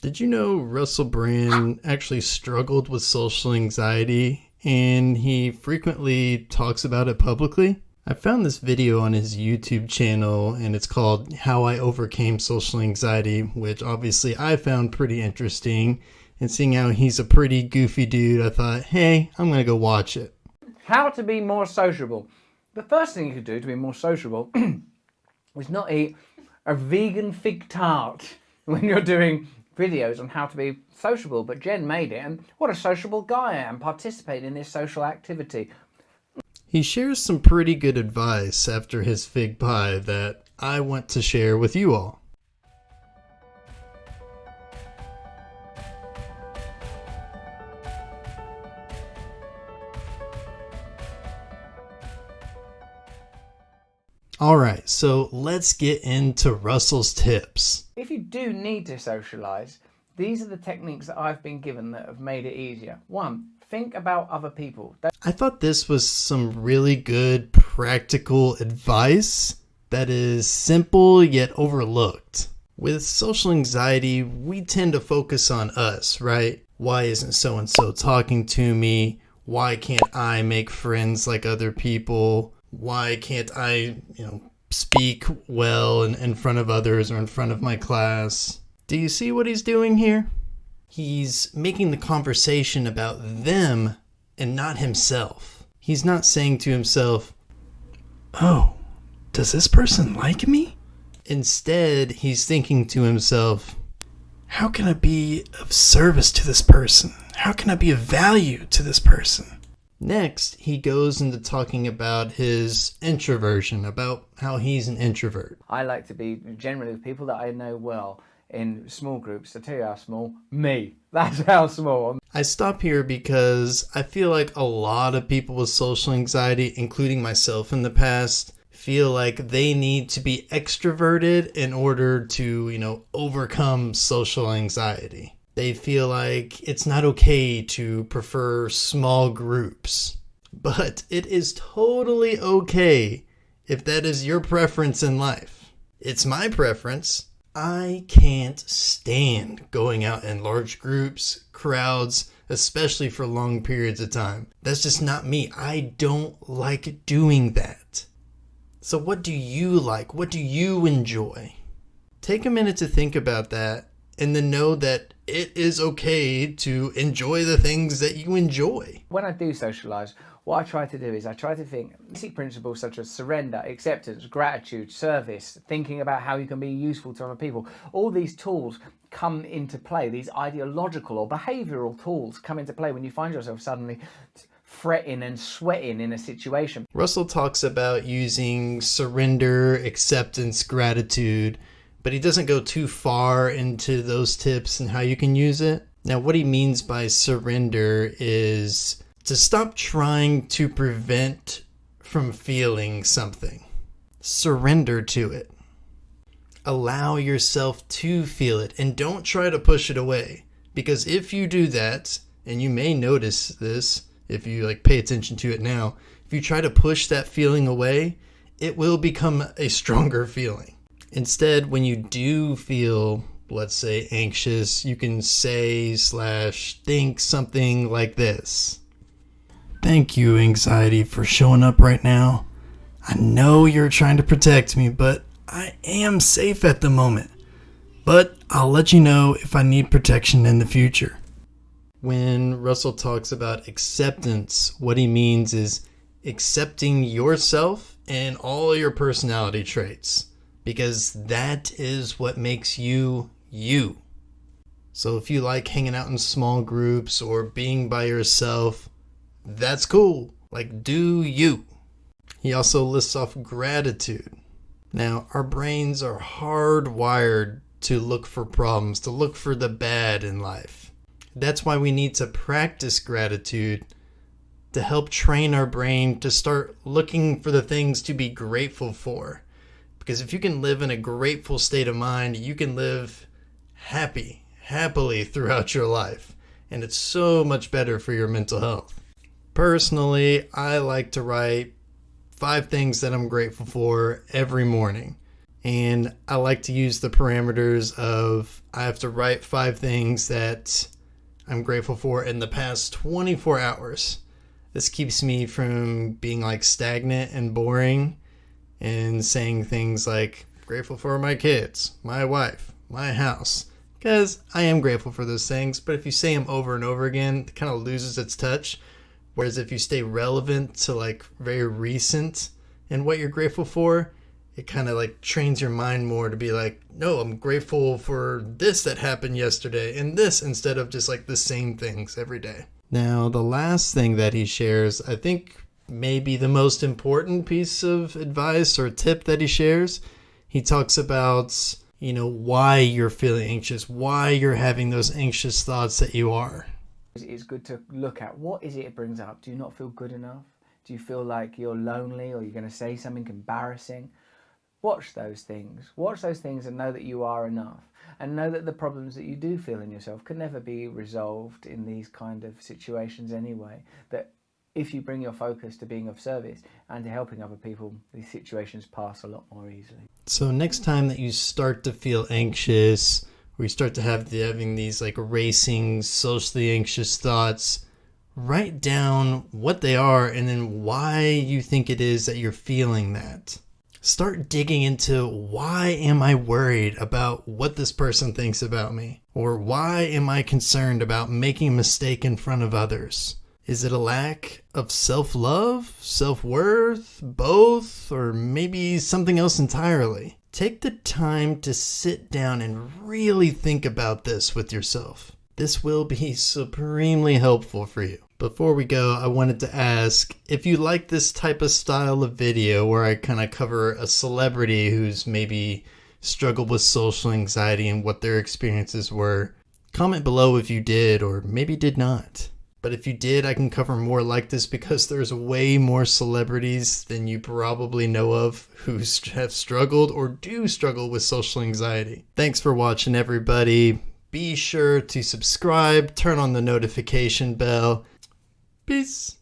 Did you know Russell Brand actually struggled with social anxiety and he frequently talks about it publicly? I found this video on his YouTube channel and it's called How I Overcame Social Anxiety, which obviously I found pretty interesting. And seeing how he's a pretty goofy dude, I thought, hey, I'm going to go watch it. How to be more sociable. The first thing you could do to be more sociable is not eat a vegan fig tart when you're doing videos on how to be sociable. But Jen made it, and what a sociable guy I am, participating in this social activity. He shares some pretty good advice after his fig pie that I want to share with you all. Alright, so let's get into Russell's tips. If you do need to socialise, these are the techniques that I've been given that have made it easier. 1, think about other people. I thought this was some really good practical advice that is simple yet overlooked. With social anxiety, we tend to focus on us, right? Why isn't so-and-so talking to me? Why can't I make friends like other people? Why can't I, speak well in front of others or in front of my class? Do you see what he's doing here? He's making the conversation about them and not himself. He's not saying to himself, oh, does this person like me? Instead, he's thinking to himself, how can I be of service to this person? How can I be of value to this person? Next, he goes into talking about his introversion, about how he's an introvert. I like to be generally with people that I know well in small groups. To tell you how small, me. That's how small. I stop here because I feel like a lot of people with social anxiety, including myself in the past, feel like they need to be extroverted in order to, overcome social anxiety. They feel like it's not okay to prefer small groups. But it is totally okay if that is your preference in life. It's my preference. I can't stand going out in large groups, crowds, especially for long periods of time. That's just not me. I don't like doing that. So what do you like? What do you enjoy? Take a minute to think about that and then know that it is okay to enjoy the things that you enjoy. When I do socialise, what I try to do is I try to think basic principles such as surrender, acceptance, gratitude, service, thinking about how you can be useful to other people. All these tools come into play. These ideological or behavioural tools come into play when you find yourself suddenly fretting and sweating in a situation. Russell talks about using surrender, acceptance, gratitude, but he doesn't go too far into those tips and how you can use it. Now, what he means by surrender is to stop trying to prevent from feeling something. Surrender to it. Allow yourself to feel it and don't try to push it away. Because if you do that, and you may notice this if you pay attention to it now, if you try to push that feeling away, it will become a stronger feeling. Instead, when you do feel, let's say, anxious, you can say/think something like this. Thank you, anxiety, for showing up right now. I know you're trying to protect me, but I am safe at the moment. But I'll let you know if I need protection in the future. When Russell talks about acceptance, what he means is accepting yourself and all your personality traits. Because that is what makes you, you. So if you like hanging out in small groups or being by yourself, that's cool. Do you. He also lists off gratitude. Now, our brains are hardwired to look for problems, to look for the bad in life. That's why we need to practice gratitude to help train our brain to start looking for the things to be grateful for. Because if you can live in a grateful state of mind, you can live happily throughout your life. And it's so much better for your mental health. Personally, I like to write 5 things that I'm grateful for every morning. And I like to use the parameters of I have to write 5 things that I'm grateful for in the past 24 hours. This keeps me from being like stagnant and boring and saying things like grateful for my kids, my wife, my house, because I am grateful for those things. But if you say them over and over again, it kind of loses its touch. Whereas if you stay relevant to like very recent and what you're grateful for, it kind of like trains your mind more to be like, no, I'm grateful for this that happened yesterday and this, instead of just like the same things every day. Now, the last thing that he shares, I think maybe the most important piece of advice or tip that he shares, he talks about, why you're feeling anxious, why you're having those anxious thoughts that you are. It's good to look at what is it brings up. Do you not feel good enough? Do you feel like you're lonely, or you're going to say something embarrassing? Watch those things. Watch those things and know that you are enough. And know that the problems that you do feel in yourself can never be resolved in these kind of situations anyway. That if you bring your focus to being of service and to helping other people, these situations pass a lot more easily. So next time that you start to feel anxious, or you start to having these like racing, socially anxious thoughts, write down what they are and then why you think it is that you're feeling that. Start digging into, why am I worried about what this person thinks about me? Or why am I concerned about making a mistake in front of others? Is it a lack of self-love, self-worth, both, or maybe something else entirely? Take the time to sit down and really think about this with yourself. This will be supremely helpful for you. Before we go, I wanted to ask if you like this type of style of video where I kind of cover a celebrity who's maybe struggled with social anxiety and what their experiences were. Comment below if you did or maybe did not. But if you did, I can cover more like this because there's way more celebrities than you probably know of who have struggled or do struggle with social anxiety. Thanks for watching, everybody. Be sure to subscribe, turn on the notification bell. Peace.